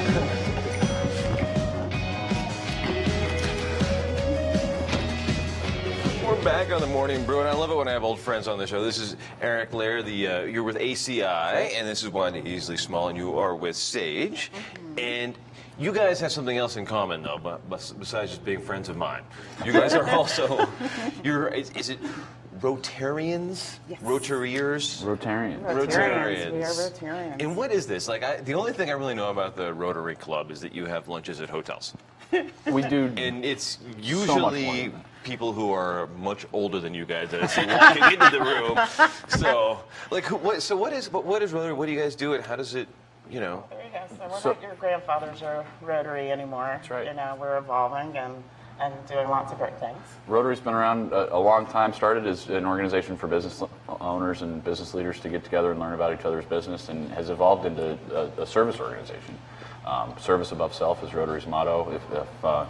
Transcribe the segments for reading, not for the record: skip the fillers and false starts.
We're back on the Morning Brew, and I love it when I have old friends on the show. This is Eric Lair, you're with ACI, and this is Wanda Easley Small, and you are with Sage. And you guys have something else in common, though, besides just being friends of mine. You guys are also, is it Rotarians? Yes. Rotariers? Rotarians. Rotarians. We are Rotarians. And what is this? The only thing I really know about the Rotary Club is that you have lunches at hotels. We do. And it's so usually people who are much older than you guys that I see walking into the room. So, what is Rotary? What do you guys do? And how does it, There you go. So we're not your grandfathers are Rotary anymore. That's right. We're evolving and doing lots of great things. Rotary's been around a long time. Started as an organization for business owners and business leaders to get together and learn about each other's business, and has evolved into a service organization. Service above self is Rotary's motto. If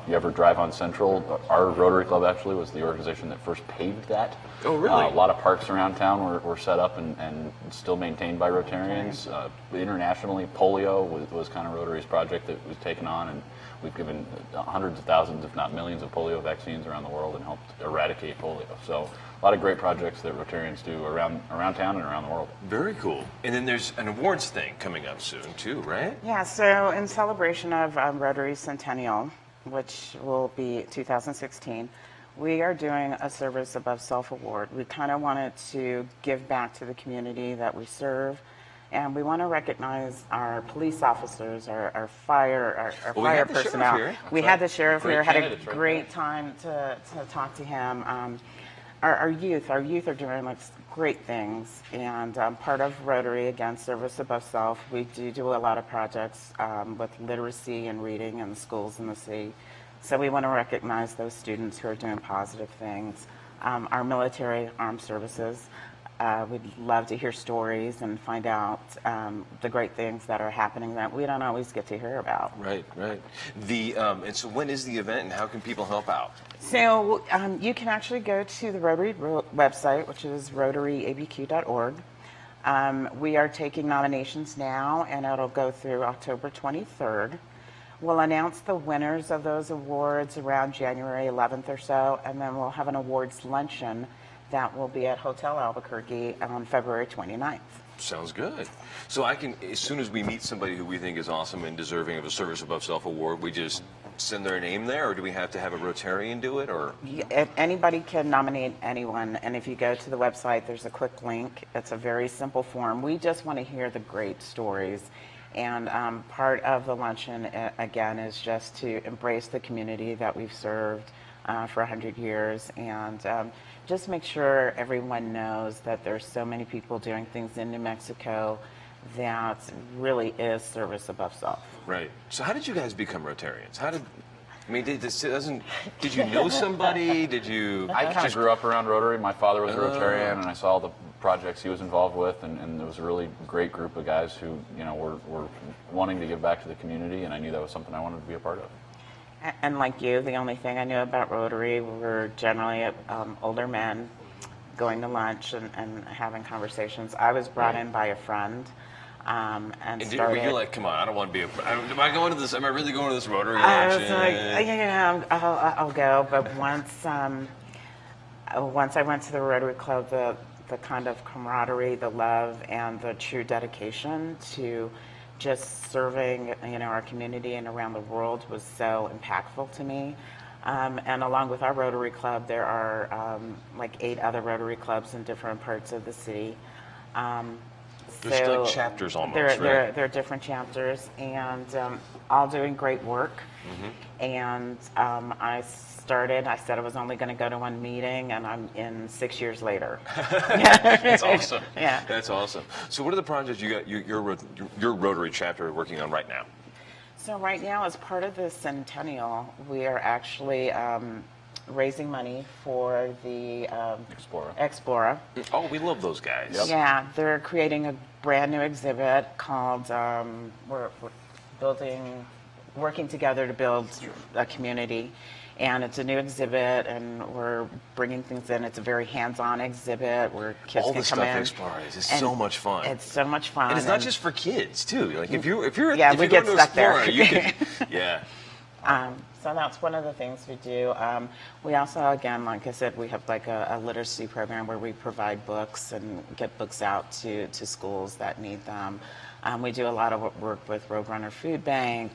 you ever drive on Central, our Rotary Club actually was the organization that first paved that. Oh, really? A lot of parks around town were set up and still maintained by Rotarians. Internationally, polio was kind of Rotary's project that was taken on, and we've given hundreds of thousands, if not millions, of polio vaccines around the world and helped eradicate polio. So a lot of great projects that Rotarians do around town and around the world. Very cool. And then there's an awards thing coming up soon, too, right? Yeah, so in celebration of Rotary's centennial, which will be 2016, we are doing a Service Above Self award. We kind of wanted to give back to the community that we serve, and we want to recognize our police officers, our fire personnel. We had the sheriff here, had a great time to talk to him. Our youth are doing great things, and part of Rotary, again, Service Above Self, we do a lot of projects with literacy and reading in the schools in the city. So we want to recognize those students who are doing positive things. Our military armed services, we'd love to hear stories and find out the great things that are happening that we don't always get to hear about. Right. And so when is the event, and how can people help out? So you can actually go to the Rotary website, which is rotaryabq.org. We are taking nominations now, and it'll go through October 23rd. We'll announce the winners of those awards around January 11th or so, and then we'll have an awards luncheon that will be at Hotel Albuquerque on February 29th. Sounds good. So I can, as soon as we meet somebody who we think is awesome and deserving of a Service Above Self award, we just send their name there, or do we have to have a Rotarian do it, or? Anybody can nominate anyone, and if you go to the website, there's a quick link. It's a very simple form. We just want to hear the great stories. And part of the luncheon, again, is just to embrace the community that we've served for 100 years, and just make sure everyone knows that there's so many people doing things in New Mexico that really is service above self. Right. So how did you guys become Rotarians? Did you know somebody? Did you? I kind of grew up around Rotary. My father was a Rotarian, and I saw all the projects he was involved with, and there was a really great group of guys who, were wanting to give back to the community, and I knew that was something I wanted to be a part of. And like you, the only thing I knew about Rotary were generally older men going to lunch and having conversations. I was brought in by a friend. Were you like, come on, I don't want to be am I going to this, am I really going to this Rotary lunch? I was like, yeah, I'll go. But once I went to the Rotary Club, the kind of camaraderie, the love, and the true dedication to just serving, our community and around the world was so impactful to me. And along with our Rotary Club, there are 8 other Rotary Clubs in different parts of the city. There's like chapters almost, right? There are different chapters, and all doing great work. Mm-hmm. And I said I was only going to go to one meeting, and I'm in 6 years later. That's awesome. Yeah. That's awesome. So what are the projects you got your Rotary chapter working on right now? So right now, as part of the centennial, we are actually raising money for the Explorer. Oh, we love those guys. Yep. Yeah, they're creating a brand new exhibit called we're building working together to build a community. And it's a new exhibit, and we're bringing things in. It's a very hands-on exhibit where kids All can the come stuff in. explores is and so much fun. It's so much fun. And it's not just for kids too. Like if you're Yeah, if we you're get going to stuck there. Explorer, you can, yeah. So that's one of the things we do. We also, again, like I said, we have like a literacy program where we provide books and get books out to schools that need them. We do a lot of work with Roadrunner Food Bank,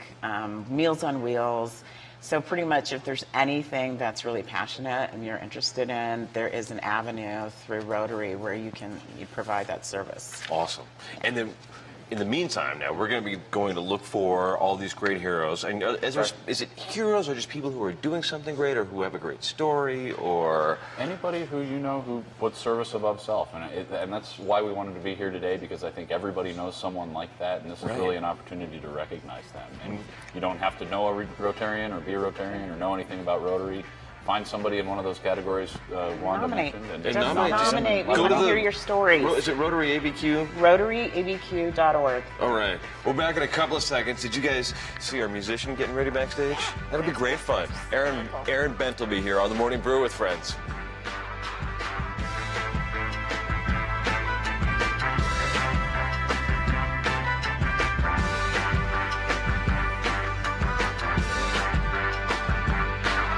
Meals on Wheels. So pretty much if there's anything that's really passionate and you're interested in, there is an avenue through Rotary where you provide that service. Awesome. And then, in the meantime, now we're going to be going to look for all these great heroes. And is it heroes or just people who are doing something great or who have a great story or anybody who you know who puts service above self, and that's why we wanted to be here today, because I think everybody knows someone like that, and this is really an opportunity to recognize them. And you don't have to know a Rotarian or be a Rotarian or know anything about Rotary. Find somebody in one of those categories Wanda Nominate. mentioned. Just nominate. nominate. We Go want to to hear your stories. Is it Rotary ABQ? RotaryABQ.org. All right. We're back in a couple of seconds. Did you guys see our musician getting ready backstage? That'll be great fun. Aaron Bent will be here on the Morning Brew with Friends.